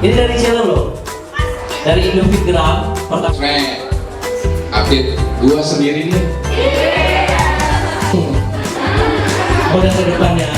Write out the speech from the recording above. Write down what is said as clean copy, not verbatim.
Ini dari channel loh. Dari Indofitgram pertama. Update gua sendiri nih. Udah ke depannya.